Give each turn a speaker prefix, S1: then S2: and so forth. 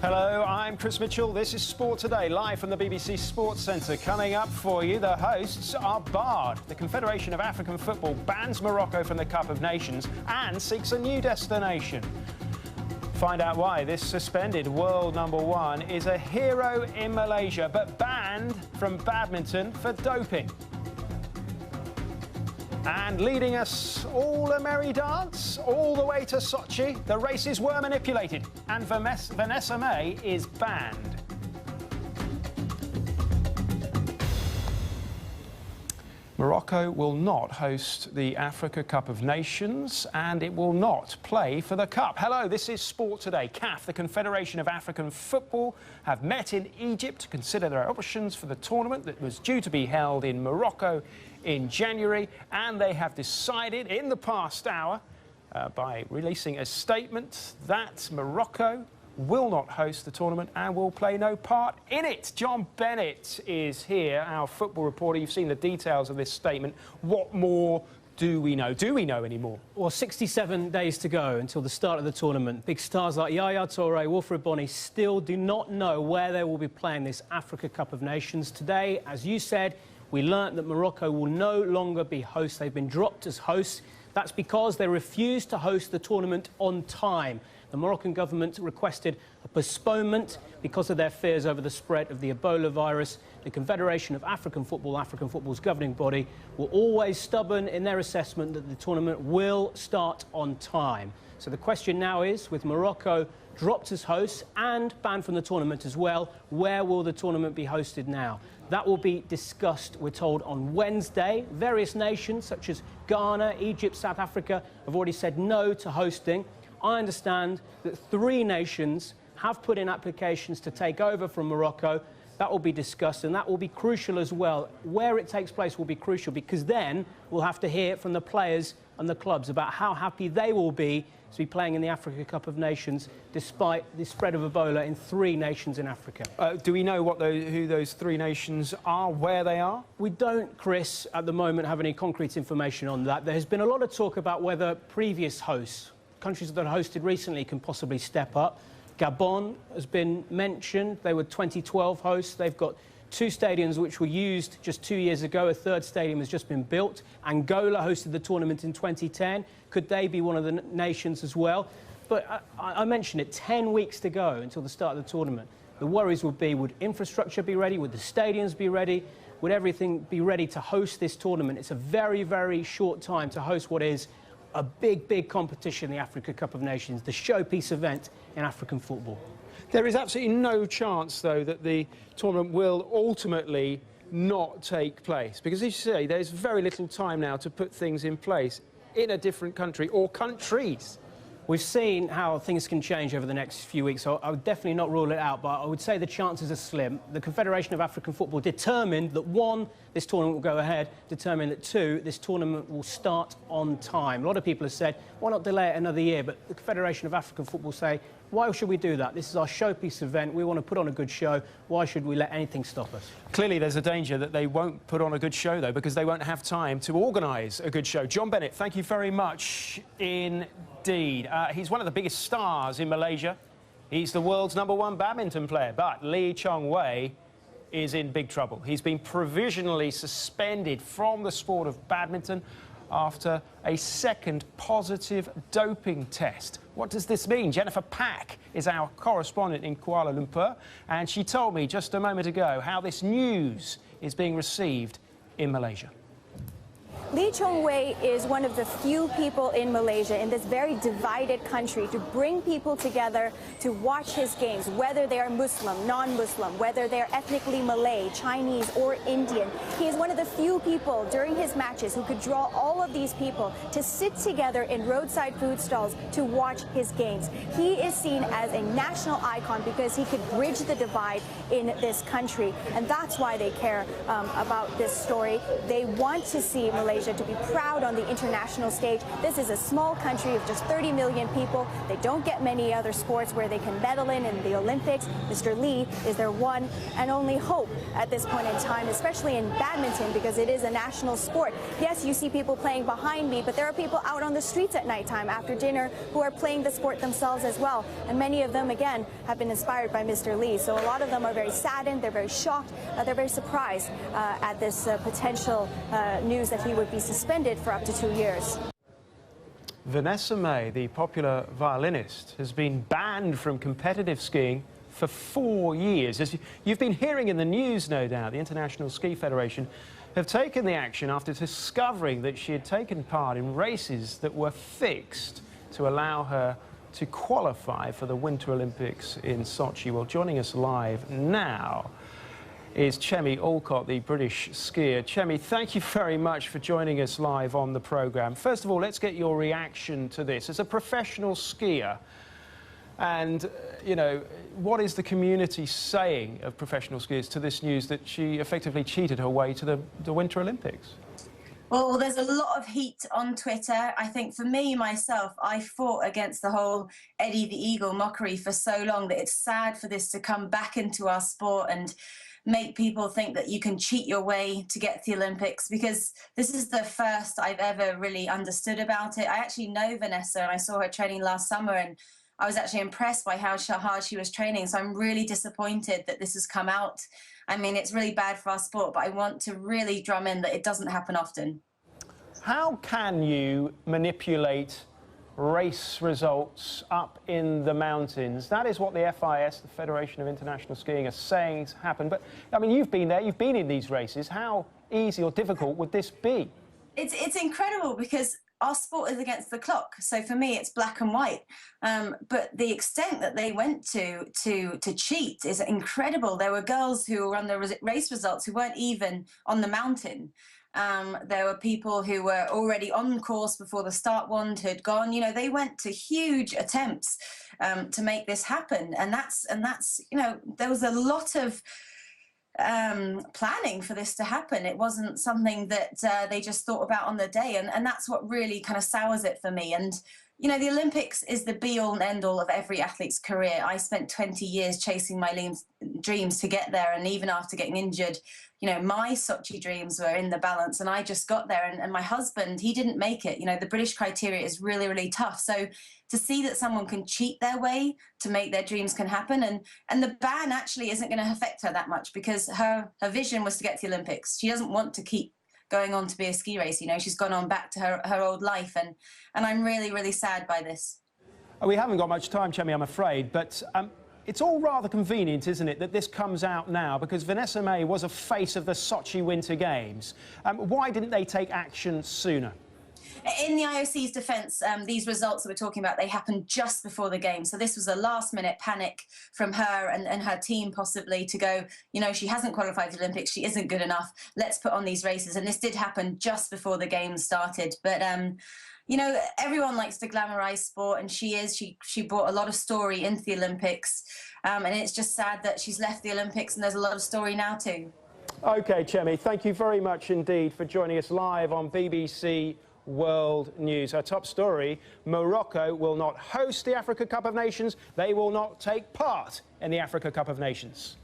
S1: Hello, I'm Chris Mitchell. This is Sport Today, live from the BBC Sports Centre. Coming up for you, the hosts are barred. The Confederation of African Football bans Morocco from the Cup of Nations and seeks a new destination. Find out why this suspended world #1 is a hero in Malaysia, but banned from badminton for doping. And leading us all a merry dance, all the way to Sochi, the races were manipulated, and Vanessa Mae is banned. Morocco will not host the Africa Cup of Nations, and it will not play for the Cup. Hello, this is Sport Today. CAF, the Confederation of African Football, have met in Egypt to consider their options for the tournament that was due to be held in Morocco in January, and they have decided in the past hour, by releasing a statement, that Morocco will not host the tournament and will play no part in it. John Bennett is here, our football reporter. You've seen the details of this statement. What more do we know? Do we know any more?
S2: Well, 67 days to go until the start of the tournament. Big stars like Yaya Toure, Wilfried Bony still do not know where they will be playing this Africa Cup of Nations. Today, as you said, we learnt that Morocco will no longer be hosts. They've been dropped as hosts. That's because they refused to host the tournament on time. The Moroccan government requested a postponement because of their fears over the spread of the Ebola virus. The Confederation of African Football, African Football's governing body, were always stubborn in their assessment that the tournament will start on time. So the question now is, with Morocco dropped as hosts and banned from the tournament as well, where will the tournament be hosted now? That will be discussed, we're told, on Wednesday. Various nations, such as Ghana, Egypt, South Africa, have already said no to hosting. I understand that 3 nations have put in applications to take over from Morocco. That will be discussed, and that will be crucial as well. Where it takes place will be crucial, because then we'll have to hear from the players and the clubs about how happy they will be to be playing in the Africa Cup of Nations despite the spread of Ebola in 3 nations in Africa.
S1: Do we know who those 3 nations are, where they are?
S2: We don't, Chris, at the moment have any concrete information on that. There has been a lot of talk about whether previous hosts, countries that hosted recently, can possibly step up. Gabon has been mentioned. They were 2012 hosts. They've got 2 stadiums which were used just 2 years ago. A 3rd stadium has just been built. Angola hosted the tournament in 2010. Could they be one of the nations as well? But I mentioned it, 10 weeks to go until the start of the tournament. The worries would be, would infrastructure be ready? Would the stadiums be ready? Would everything be ready to host this tournament? It's a very, very short time to host what is a big, big competition, the Africa Cup of Nations, the showpiece event in African football.
S1: There is absolutely no chance, though, that the tournament will ultimately not take place. Because, as you say, there's very little time now to put things in place in a different country or countries.
S2: We've seen how things can change over the next few weeks, so I would definitely not rule it out, but I would say the chances are slim. The Confederation of African Football determined that 1, this tournament will go ahead, determined that 2, this tournament will start on time. A lot of people have said, why not delay it another year? But the Confederation of African Football say, why should we do that? This is our showpiece event. We want to put on a good show. Why should we let anything stop us?
S1: Clearly, there's a danger that they won't put on a good show, though, because they won't have time to organise a good show. John Bennett, thank you very much indeed. He's one of the biggest stars in Malaysia. He's the world's #1 badminton player, but Lee Chong-wei is in big trouble. He's been provisionally suspended from the sport of badminton after a 2nd positive doping test. What does this mean? Jennifer Pack is our correspondent in Kuala Lumpur, and she told me just a moment ago how this news is being received in Malaysia.
S3: Lee Chong-wei is one of the few people in Malaysia, in this very divided country, to bring people together to watch his games, whether they are Muslim, non-Muslim, whether they're ethnically Malay, Chinese, or Indian. He is one of the few people during his matches who could draw all of these people to sit together in roadside food stalls to watch his games. He is seen as a national icon because he could bridge the divide in this country, and that's why they care about this story. They want to see Malaysia Malaysia to be proud on the international stage. This is a small country of just 30 million people. They don't get many other sports where they can medal in the Olympics. Mr. Lee is their one and only hope at this point in time, especially in badminton, because it is a national sport. Yes, you see people playing behind me, but there are people out on the streets at nighttime after dinner who are playing the sport themselves as well. And many of them, again, have been inspired by Mr. Lee. So a lot of them are very saddened, they're very shocked, they're very surprised at this potential news that he would be suspended for up to 2 years.
S1: Vanessa Mae, the popular violinist, has been banned from competitive skiing for 4 years. As you've been hearing in the news, no doubt, the International Ski Federation have taken the action after discovering that she had taken part in races that were fixed to allow her to qualify for the Winter Olympics in Sochi. Well, joining us live now is Chemi Alcott, the British skier. Chemi, thank you very much for joining us live on the programme. First of all, let's get your reaction to this. As a professional skier, and, you know, what is the community saying of professional skiers to this news that she effectively cheated her way to the Winter Olympics?
S4: Well, there's a lot of heat on Twitter. I think for me, myself, I fought against the whole Eddie the Eagle mockery for so long that it's sad for this to come back into our sport and make people think that you can cheat your way to get to the Olympics, because this is the first I've ever really understood about it. I actually know Vanessa, and I saw her training last summer, and I was actually impressed by how hard she was training. So I'm really disappointed that this has come out. I mean, it's really bad for our sport, but I want to really drum in that it doesn't happen often.
S1: How can you manipulate race results up in the mountains? That is what the FIS, the Federation of International Skiing, are saying happened. But, I mean, you've been there, you've been in these races. How easy or difficult would this be?
S4: It's incredible because our sport is against the clock. So for me, it's black and white. But the extent that they went to cheat is incredible. There were girls who were on the race results who weren't even on the mountain. There were people who were already on course before the start wand had gone. You know, they went to huge attempts to make this happen. And that's, you know, there was a lot of planning for this to happen. It wasn't something that they just thought about on the day, and that's what really kind of sours it for me. And you know, the Olympics is the be-all and end-all of every athlete's career. I spent 20 years chasing my dreams to get there, and even after getting injured, you know, my Sochi dreams were in the balance, and I just got there. And my husband, he didn't make it. You know, the British criteria is really, really tough. So to see that someone can cheat their way to make their dreams can happen, and the ban actually isn't going to affect her that much, because her vision was to get to the Olympics. She doesn't want to keep going on to be a ski racer. You know, she's gone on back to her old life, and I'm really, really sad by this.
S1: We haven't got much time, Chemi, I'm afraid, but it's all rather convenient, isn't it, that this comes out now, because Vanessa Mae was a face of the Sochi Winter Games. Why didn't they take action sooner?
S4: In the IOC's defence, these results that we're talking about, they happened just before the game. So this was a last-minute panic from her and her team, possibly, to go, you know, she hasn't qualified for the Olympics, she isn't good enough, let's put on these races. And this did happen just before the games started. But, you know, everyone likes to glamorise sport, and she brought a lot of story into the Olympics. And it's just sad that she's left the Olympics, and there's a lot of story now too.
S1: OK, Chemi, thank you very much indeed for joining us live on BBC World News. Our top story: Morocco will not host the Africa Cup of Nations. They will not take part in the Africa Cup of Nations.